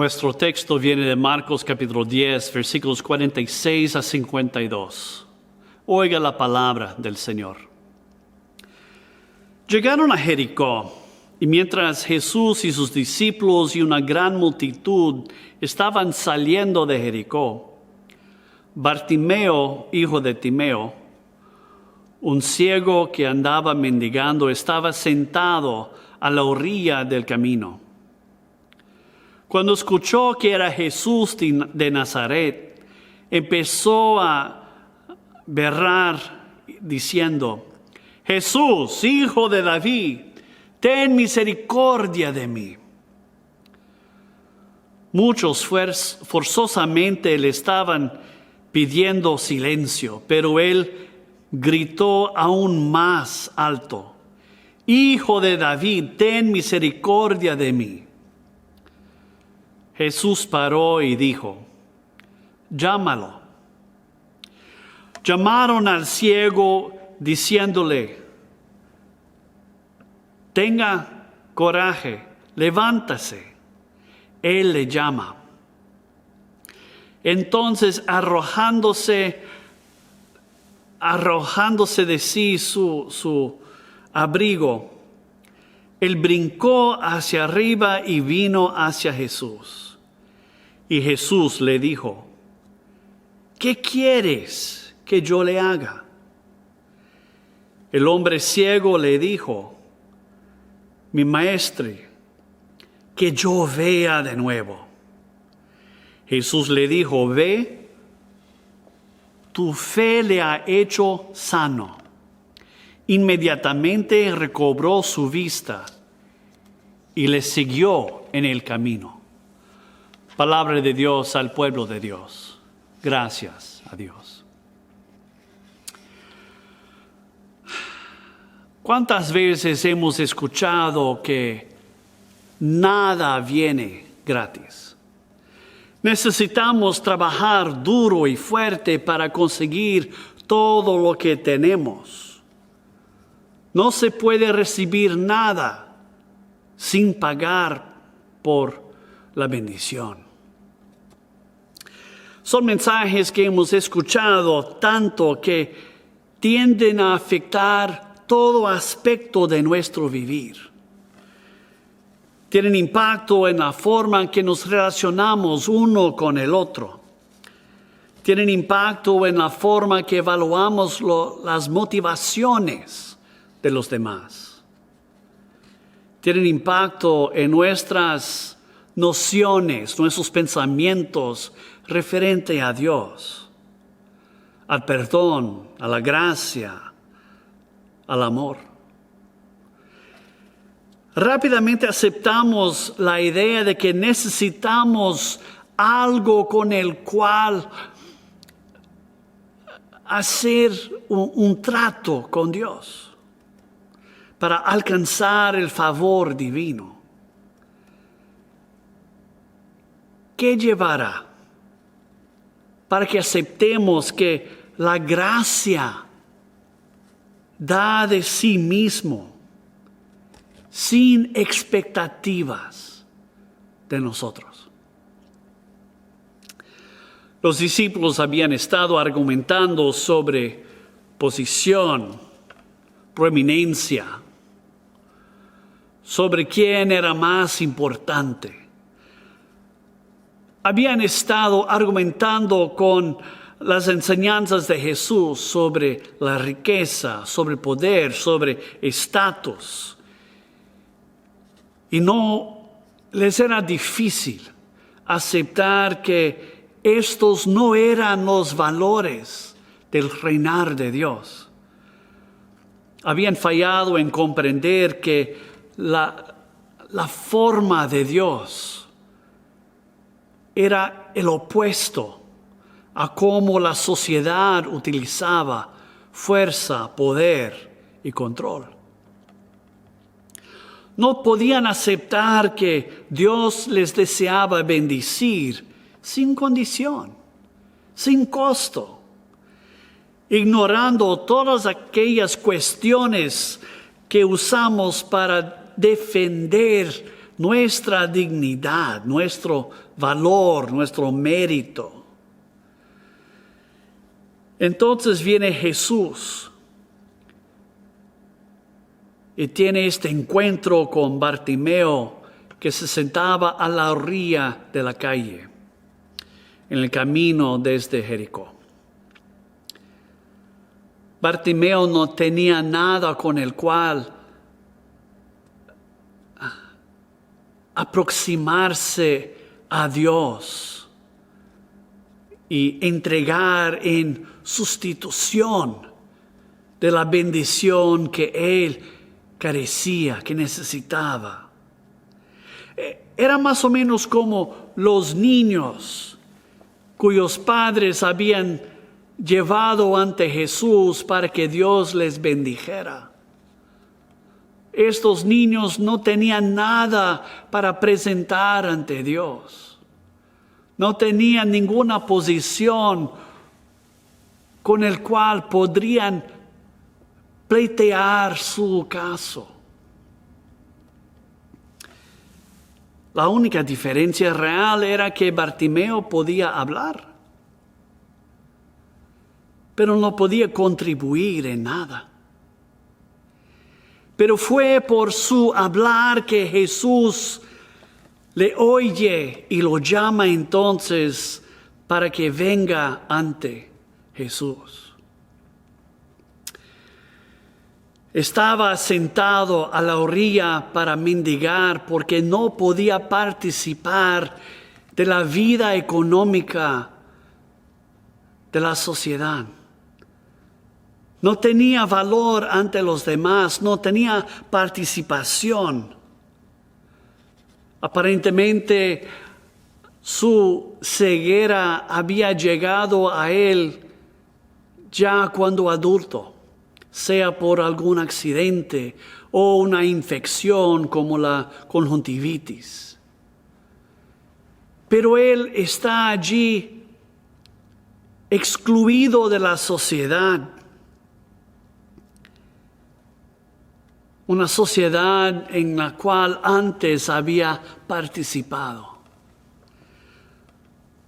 Nuestro texto viene de Marcos capítulo 10, versículos 46 a 52. Oiga la palabra del Señor. Llegaron a Jericó, y mientras Jesús y sus discípulos y una gran multitud estaban saliendo de Jericó, Bartimeo, hijo de Timeo, un ciego que andaba mendigando, estaba sentado a la orilla del camino. Cuando escuchó que era Jesús de Nazaret, empezó a berrar diciendo: Jesús, hijo de David, ten misericordia de mí. Muchos forzosamente le estaban pidiendo silencio, pero él gritó aún más alto: Hijo de David, ten misericordia de mí. Jesús paró y dijo: Llámalo. Llamaron al ciego diciéndole: Tenga coraje, levántase. Él le llama. Entonces, arrojándose de sí su abrigo, él brincó hacia arriba y vino hacia Jesús. Y Jesús le dijo: ¿Qué quieres que yo le haga? El hombre ciego le dijo: Mi maestro, que yo vea de nuevo. Jesús le dijo: Ve, tu fe le ha hecho sano. Inmediatamente recobró su vista y le siguió en el camino. Palabra de Dios al pueblo de Dios. Gracias a Dios. ¿Cuántas veces hemos escuchado que nada viene gratis? Necesitamos trabajar duro y fuerte para conseguir todo lo que tenemos. No se puede recibir nada sin pagar por la bendición. Son mensajes que hemos escuchado tanto que tienden a afectar todo aspecto de nuestro vivir. Tienen impacto en la forma en que nos relacionamos uno con el otro. Tienen impacto en la forma que evaluamos las motivaciones de los demás. Tienen impacto en nuestras nociones, nuestros pensamientos referente a Dios, al perdón, a la gracia, al amor. Rápidamente aceptamos la idea de que necesitamos algo con el cual hacer un trato con Dios para alcanzar el favor divino. ¿Qué llevará para que aceptemos que la gracia da de sí mismo sin expectativas de nosotros? Los discípulos habían estado argumentando sobre posición, proeminencia, sobre quién era más importante. Habían estado argumentando con las enseñanzas de Jesús sobre la riqueza, sobre poder, sobre estatus. Y no les era difícil aceptar que estos no eran los valores del reinar de Dios. Habían fallado en comprender que la forma de Dios era el opuesto a cómo la sociedad utilizaba fuerza, poder y control. No podían aceptar que Dios les deseaba bendecir sin condición, sin costo, ignorando todas aquellas cuestiones que usamos para defender nuestra dignidad, nuestro valor, nuestro mérito. Entonces viene Jesús y tiene este encuentro con Bartimeo, que se sentaba a la orilla de la calle, en el camino desde Jericó. Bartimeo no tenía nada con el cual aproximarse a Dios y entregar en sustitución de la bendición que él carecía, que necesitaba. Era más o menos como los niños cuyos padres habían llevado ante Jesús para que Dios les bendijera. Estos niños no tenían nada para presentar ante Dios. No tenían ninguna posición con el cual podrían pleitear su caso. La única diferencia real era que Bartimeo podía hablar, pero no podía contribuir en nada. Pero fue por su hablar que Jesús le oye y lo llama entonces para que venga ante Jesús. Estaba sentado a la orilla para mendigar porque no podía participar de la vida económica de la sociedad. No tenía valor ante los demás, no tenía participación. Aparentemente su ceguera había llegado a él ya cuando adulto, sea por algún accidente o una infección como la conjuntivitis. Pero él está allí excluido de la sociedad. Una sociedad en la cual antes había participado.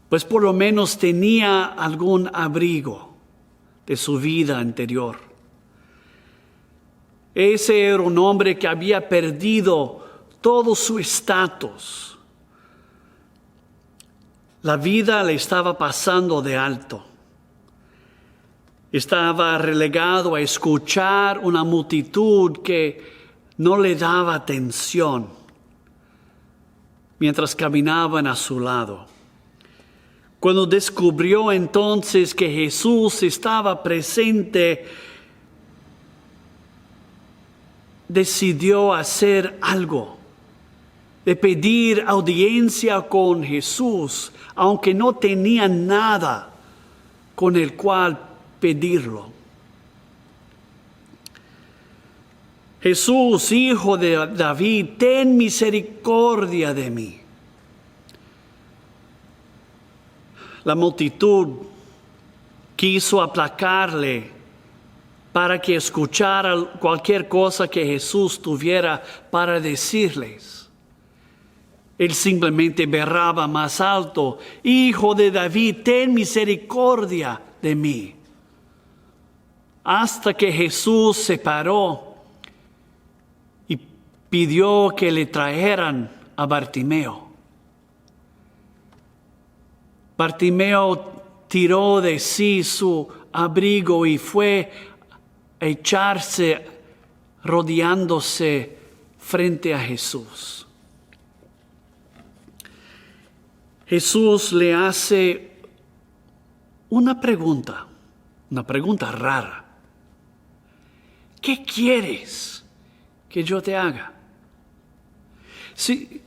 Pues por lo menos tenía algún abrigo de su vida anterior. Ese era un hombre que había perdido todo su estatus. La vida le estaba pasando de alto. Estaba relegado a escuchar una multitud que no le daba atención mientras caminaban a su lado. Cuando descubrió entonces que Jesús estaba presente, decidió hacer algo, de pedir audiencia con Jesús, aunque no tenía nada con el cual pedirlo. Jesús, hijo de David, ten misericordia de mí. La multitud quiso aplacarle para que escuchara cualquier cosa que Jesús tuviera para decirles. Él simplemente berraba más alto: Hijo de David, ten misericordia de mí. Hasta que Jesús se paró y pidió que le trajeran a Bartimeo. Bartimeo tiró de sí su abrigo y fue a echarse rodeándose frente a Jesús. Jesús le hace una pregunta rara. ¿Qué quieres que yo te haga? Si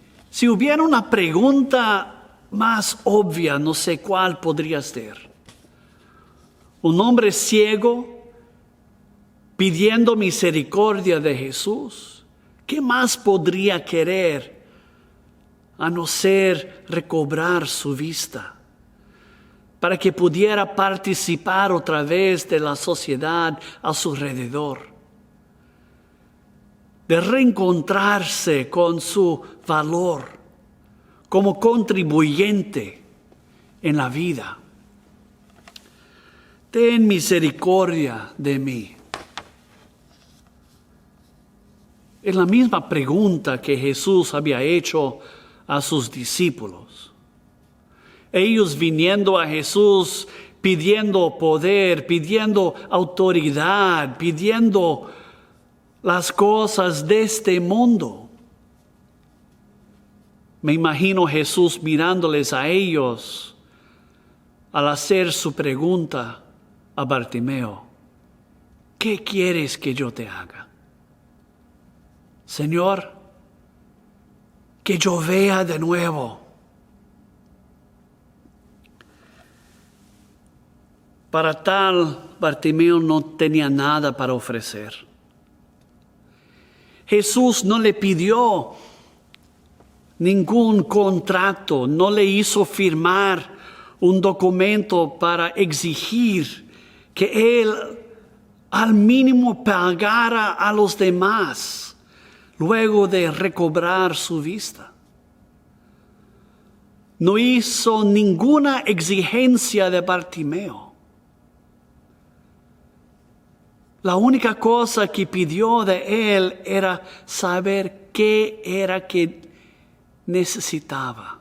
hubiera una pregunta más obvia, no sé cuál podría ser. Un hombre ciego pidiendo misericordia de Jesús. ¿Qué más podría querer a no ser recobrar su vista, para que pudiera participar otra vez de la sociedad a su alrededor, de reencontrarse con su valor, como contribuyente en la vida. Ten misericordia de mí. Es la misma pregunta que Jesús había hecho a sus discípulos. Ellos viniendo a Jesús pidiendo poder, pidiendo autoridad, pidiendo las cosas de este mundo. Me imagino Jesús mirándoles a ellos al hacer su pregunta a Bartimeo: ¿qué quieres que yo te haga? Señor, que yo vea de nuevo. Para tal, Bartimeo no tenía nada para ofrecer. Jesús no le pidió ningún contrato, no le hizo firmar un documento para exigir que él al mínimo pagara a los demás luego de recobrar su vista. No hizo ninguna exigencia de Bartimeo. La única cosa que pidió de él era saber qué era que necesitaba.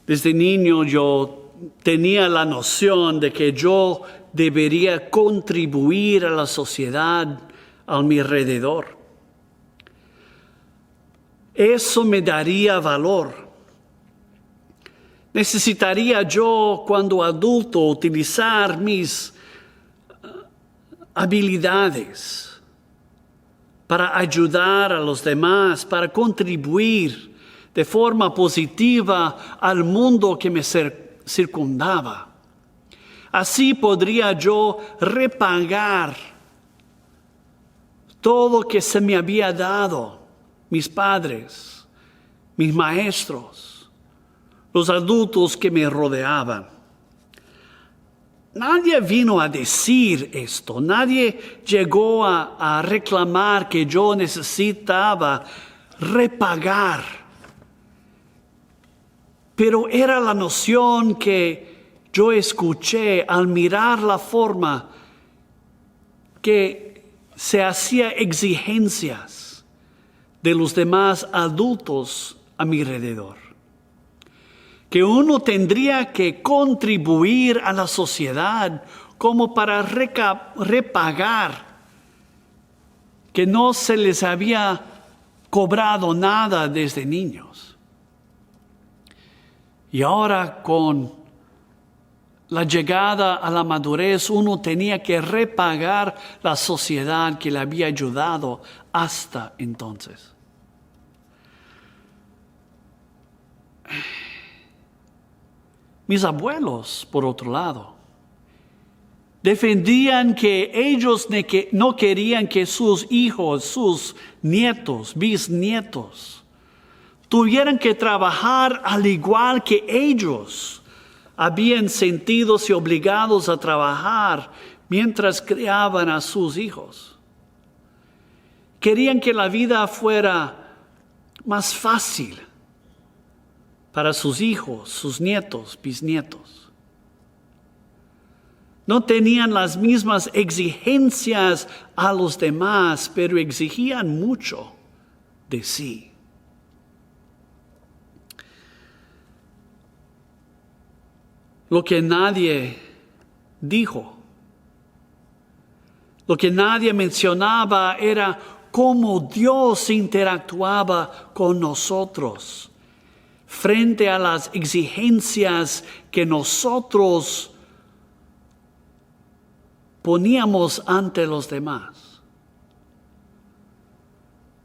Desde niño yo tenía la noción de que yo debería contribuir a la sociedad a mi alrededor. Eso me daría valor. Necesitaría yo, cuando adulto, utilizar mis habilidades para ayudar a los demás, para contribuir de forma positiva al mundo que me circundaba. Así podría yo repagar todo lo que se me había dado, mis padres, mis maestros, los adultos que me rodeaban. Nadie vino a decir esto, nadie llegó a reclamar que yo necesitaba repagar. Pero era la noción que yo escuché al mirar la forma que se hacía exigencias de los demás adultos a mi alrededor. Que uno tendría que contribuir a la sociedad como para repagar que no se les había cobrado nada desde niños. Y ahora con la llegada a la madurez uno tenía que repagar la sociedad que le había ayudado hasta entonces. Mis abuelos, por otro lado, defendían que ellos no querían que sus hijos, sus nietos, bisnietos, tuvieran que trabajar al igual que ellos habían sentidosi obligados a trabajar mientras criaban a sus hijos. Querían que la vida fuera más fácil para sus hijos, sus nietos, bisnietos. No tenían las mismas exigencias a los demás, pero exigían mucho de sí. Lo que nadie dijo, lo que nadie mencionaba era cómo Dios interactuaba con nosotros frente a las exigencias que nosotros poníamos ante los demás.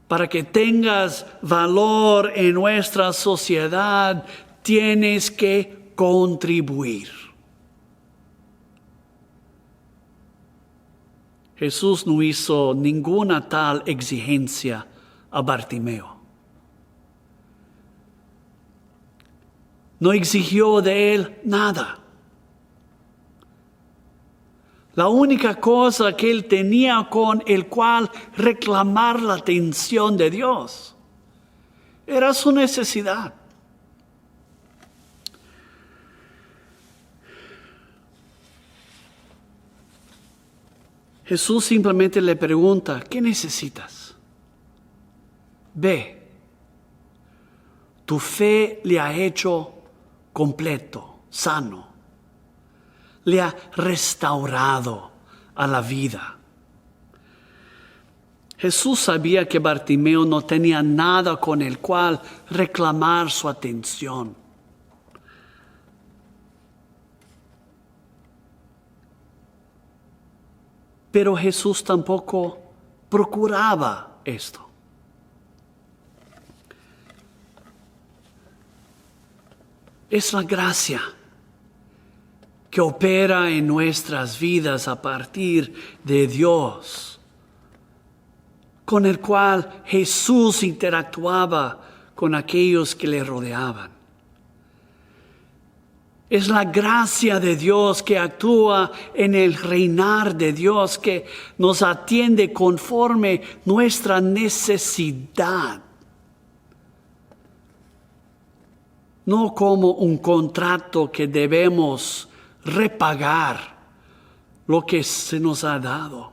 Para que tengas valor en nuestra sociedad, tienes que contribuir. Jesús no hizo ninguna tal exigencia a Bartimeo. No exigió de él nada. La única cosa que él tenía con el cual reclamar la atención de Dios era su necesidad. Jesús simplemente le pregunta, ¿qué necesitas? Ve, tu fe le ha hecho completo, sano. Le ha restaurado a la vida. Jesús sabía que Bartimeo no tenía nada con el cual reclamar su atención. Pero Jesús tampoco procuraba esto. Es la gracia que opera en nuestras vidas a partir de Dios, con el cual Jesús interactuaba con aquellos que le rodeaban. Es la gracia de Dios que actúa en el reinar de Dios, que nos atiende conforme nuestra necesidad. No como un contrato que debemos repagar lo que se nos ha dado.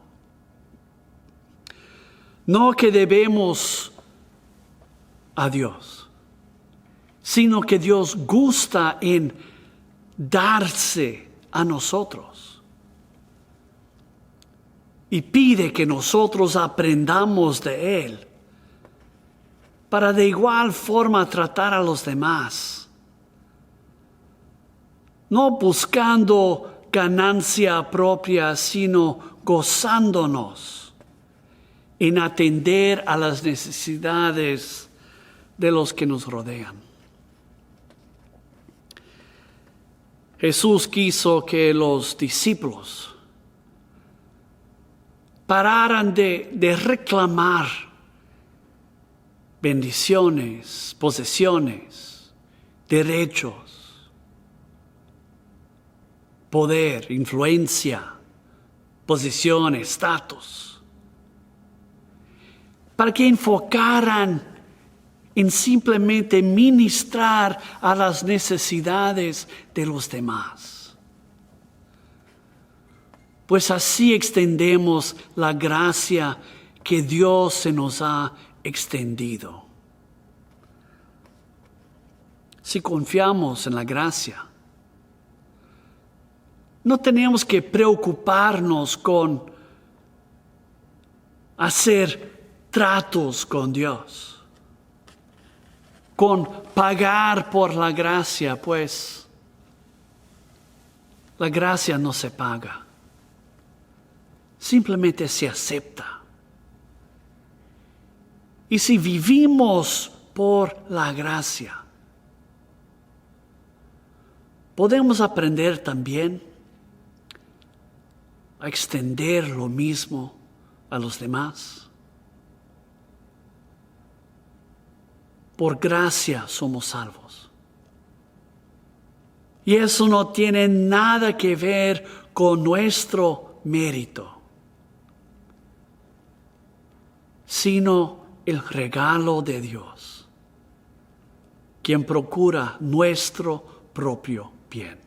No que debemos a Dios, sino que Dios gusta en darse a nosotros. Y pide que nosotros aprendamos de Él para de igual forma tratar a los demás. No buscando ganancia propia, sino gozándonos en atender a las necesidades de los que nos rodean. Jesús quiso que los discípulos pararan de reclamar bendiciones, posesiones, derechos, poder, influencia, posición, estatus, para que enfocaran en simplemente ministrar a las necesidades de los demás. Pues así extendemos la gracia que Dios se nos ha extendido. Si confiamos en la gracia, no tenemos que preocuparnos con hacer tratos con Dios, con pagar por la gracia, pues la gracia no se paga, simplemente se acepta. Y si vivimos por la gracia, podemos aprender también a extender lo mismo a los demás. Por gracia somos salvos. Y eso no tiene nada que ver con nuestro mérito, sino el regalo de Dios, quien procura nuestro propio bien.